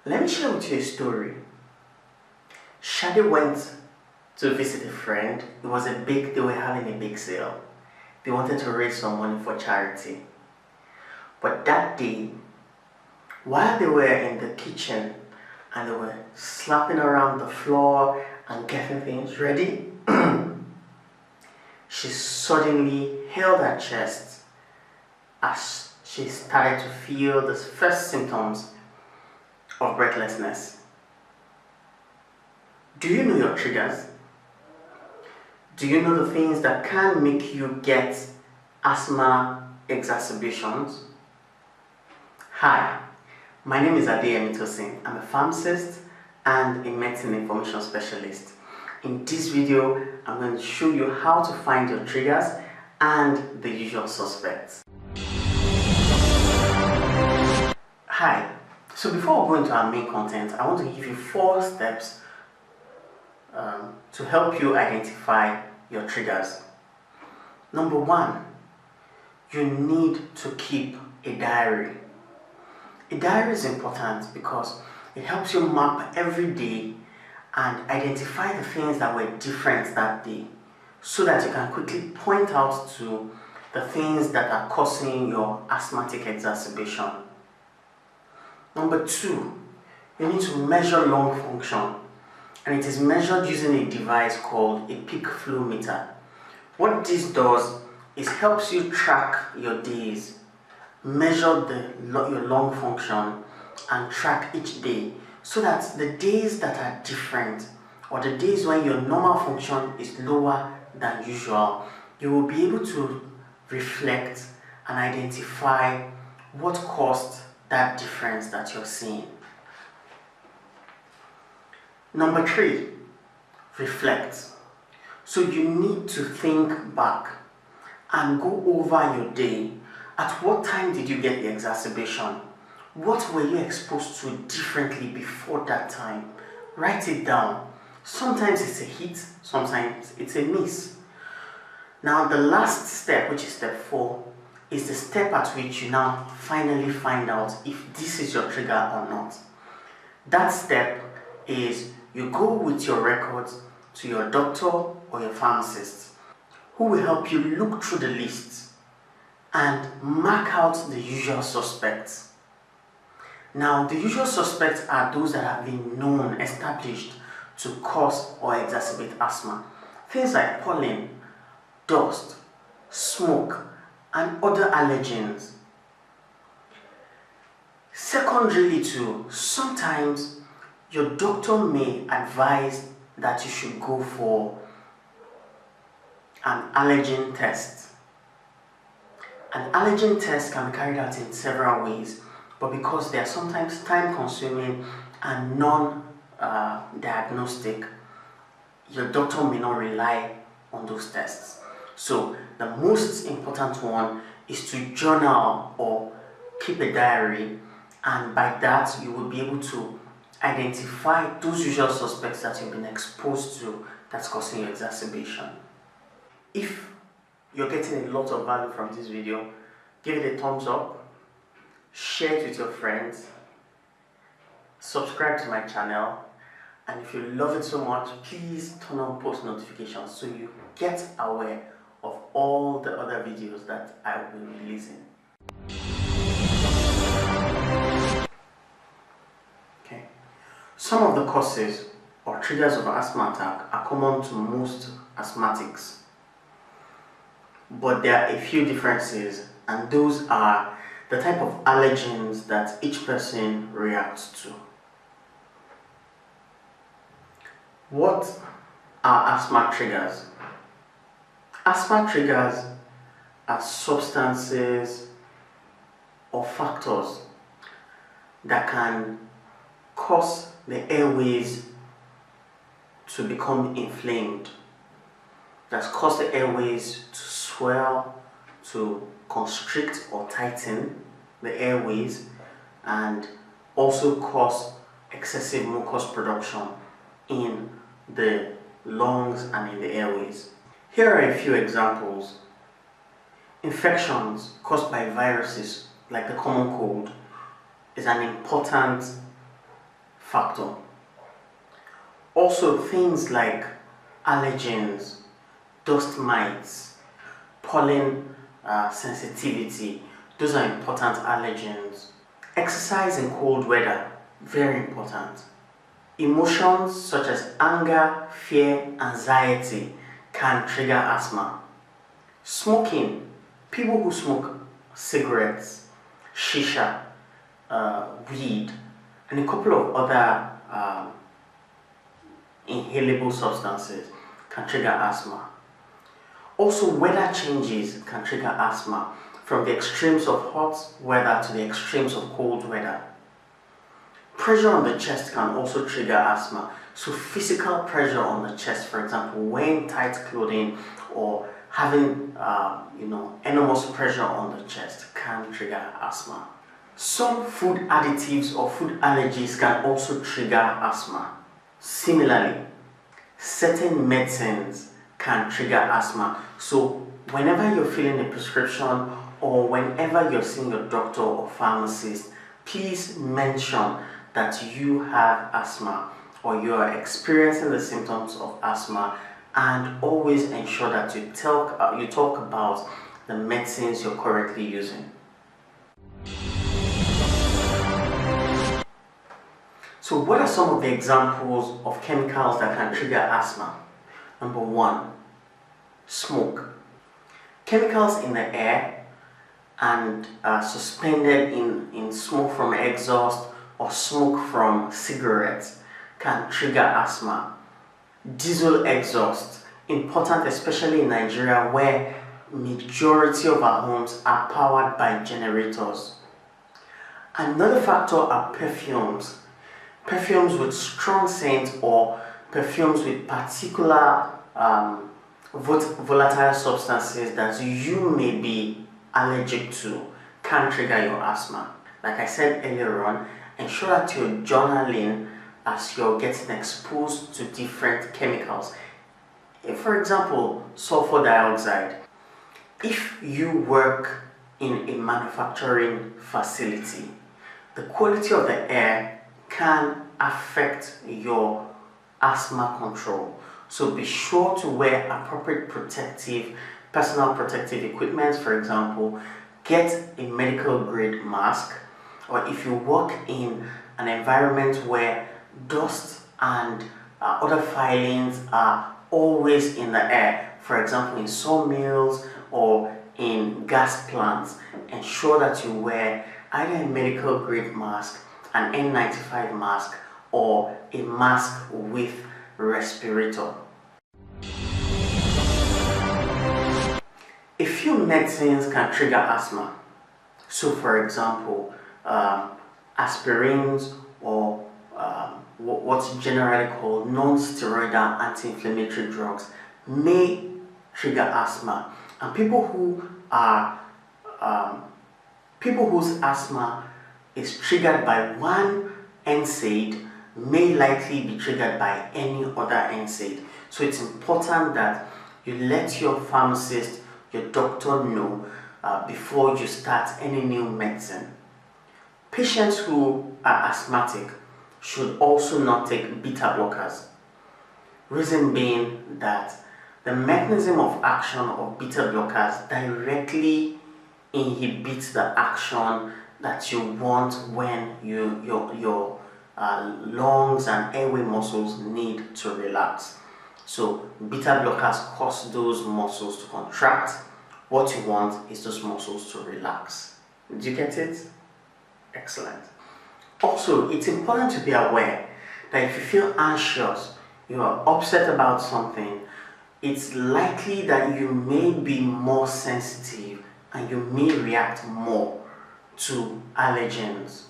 Let me share with you a story. Shadi went to visit a friend. They were having a big sale. They wanted to raise some money for charity. But that day, while they were in the kitchen and they were slapping around the floor and getting things ready, she suddenly held her chest as she started to feel the first symptoms of breathlessness. Do you know your triggers? Do you know the things that can make you get asthma exacerbations? Hi, my name is Tosin. I'm a pharmacist and a medicine information specialist. In this video, I'm going to show you how to find your triggers and the usual suspects. Hi, so before we go into our main content, I want to give you 4 steps to help you identify your triggers. Number 1, you need to keep a diary. A diary is important because it helps you map every day and identify the things that were different that day so that you can quickly point out to the things that are causing your asthmatic exacerbation. Number 2, you need to measure lung function, and it is measured using a device called a peak flow meter. What this does is helps you track your days, measure your lung function and track each day, so that the days that are different or the days when your normal function is lower than usual, you will be able to reflect and identify what caused that difference that you're seeing. Number 3, reflect. So you need to think back and go over your day. At what time did you get the exacerbation? What were you exposed to differently before that time? Write it down. Sometimes it's a hit, sometimes it's a miss. Now the last step, which is step 4, is the step at which you now finally find out if this is your trigger or not. That step is you go with your records to your doctor or your pharmacist, who will help you look through the list and mark out the usual suspects. Now, the usual suspects are those that have been known, established to cause or exacerbate asthma. Things like pollen, dust, smoke, and other allergens. Secondarily too, sometimes your doctor may advise that you should go for an allergen test. An allergen test can be carried out in several ways, but because they are sometimes time-consuming and non-diagnostic, your doctor may not rely on those tests. So the most important one is to journal or keep a diary, and by that you will be able to identify those usual suspects that you've been exposed to that's causing your exacerbation. If you're getting a lot of value from this video, give it a thumbs up, share it with your friends, subscribe to my channel, and if you love it so much, please turn on post notifications so you get aware of all the other videos that I will be releasing. Okay. Some of the causes or triggers of asthma attack are common to most asthmatics, but there are a few differences, and those are the type of allergens that each person reacts to. What are asthma triggers? Asthma triggers are substances or factors that can cause the airways to become inflamed, that cause the airways to swell, to constrict or tighten the airways, and also cause excessive mucus production in the lungs and in the airways. Here are a few examples. Infections caused by viruses like the common cold is an important factor. Also, things like allergens, dust mites, pollen sensitivity, those are important allergens. Exercise in cold weather, very important. Emotions such as anger, fear, anxiety can trigger asthma. Smoking, people who smoke cigarettes, shisha, weed, and a couple of other inhalable substances can trigger asthma. Also, weather changes can trigger asthma, from the extremes of hot weather to the extremes of cold weather. Pressure on the chest can also trigger asthma. So physical pressure on the chest, for example, wearing tight clothing or having enormous pressure on the chest can trigger asthma. Some food additives or food allergies can also trigger asthma. Similarly, certain medicines can trigger asthma. So whenever you're filling a prescription or whenever you're seeing your doctor or pharmacist, please mention that you have asthma or you are experiencing the symptoms of asthma, and always ensure that you talk about the medicines you're currently using. So what are some of the examples of chemicals that can trigger asthma? Number one, smoke. Chemicals in the air and suspended in smoke from exhaust or smoke from cigarettes can trigger asthma. Diesel exhaust, important especially in Nigeria where majority of our homes are powered by generators. Another factor are perfumes. Perfumes with strong scent or perfumes with particular volatile substances that you may be allergic to can trigger your asthma. Like I said earlier on, ensure that you're journaling as you're getting exposed to different chemicals. For example, sulfur dioxide. If you work in a manufacturing facility, the quality of the air can affect your asthma control. So be sure to wear appropriate personal protective equipment. For example, get a medical grade mask, or if you work in an environment where dust and other filings are always in the air, for example in sawmills or in gas plants, ensure that you wear either a medical grade mask, an N95 mask, or a mask with respirator. A few medicines can trigger asthma. So for example, aspirins or what's generally called non-steroidal anti-inflammatory drugs may trigger asthma, and people whose asthma is triggered by one NSAID may likely be triggered by any other NSAID. So it's important that you let your pharmacist, your doctor know before you start any new medicine. Patients who are asthmatic should also not take beta blockers. Reason being that the mechanism of action of beta blockers directly inhibits the action that you want when your lungs and airway muscles need to relax. So beta blockers cause those muscles to contract. What you want is those muscles to relax. Did you get it? Excellent. Also, it's important to be aware that if you feel anxious, you are upset about something, it's likely that you may be more sensitive and you may react more to allergens.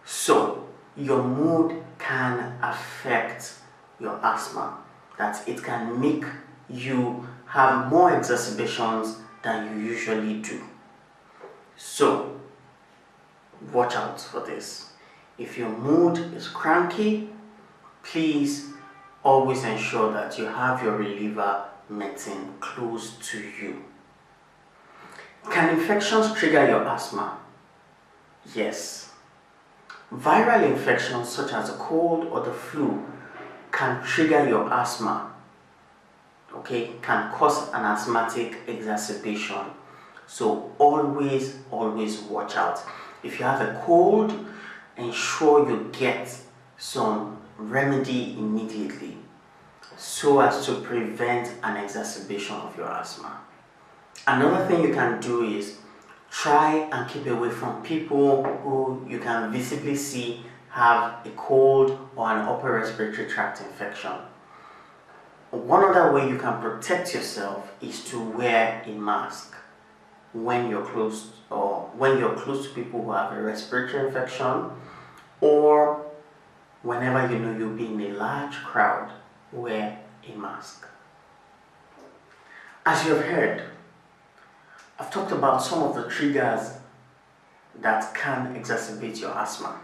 So, your mood can affect your asthma, that it can make you have more exacerbations than you usually do. So, watch out for this. If your mood is cranky, please always ensure that you have your reliever medicine close to you. Can infections trigger your asthma? Yes. Viral infections such as a cold or the flu can trigger your asthma, okay, can cause an asthmatic exacerbation. So always watch out. If you have a cold, ensure you get some remedy immediately so as to prevent an exacerbation of your asthma. Another thing you can do is try and keep away from people who you can visibly see have a cold or an upper respiratory tract infection. One other way you can protect yourself is to wear a mask when you're close to people who have a respiratory infection, or whenever you know you'll be in a large crowd, wear a mask. As you have heard, I've talked about some of the triggers that can exacerbate your asthma.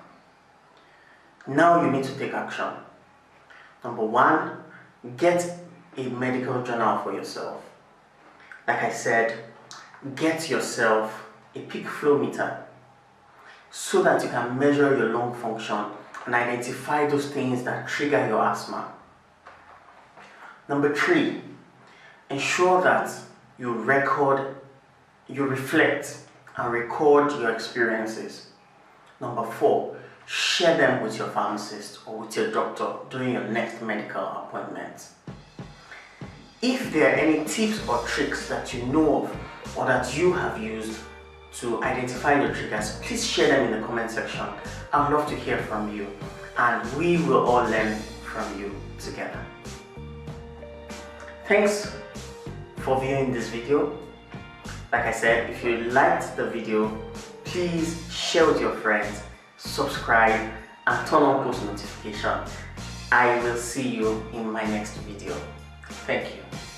Now you need to take action. Number one, get a medical journal for yourself. Like I said, get yourself a peak flow meter so that you can measure your lung function and identify those things that trigger your asthma. Number three, ensure that you reflect and record your experiences. Number four, share them with your pharmacist or with your doctor during your next medical appointment. If there are any tips or tricks that you know of or that you have used to identify your triggers, please share them in the comment section. I'd love to hear from you, and we will all learn from you together. Thanks for viewing this video. Like I said, if you liked the video, please share with your friends, subscribe, and turn on post notification. I will see you in my next video. Thank you.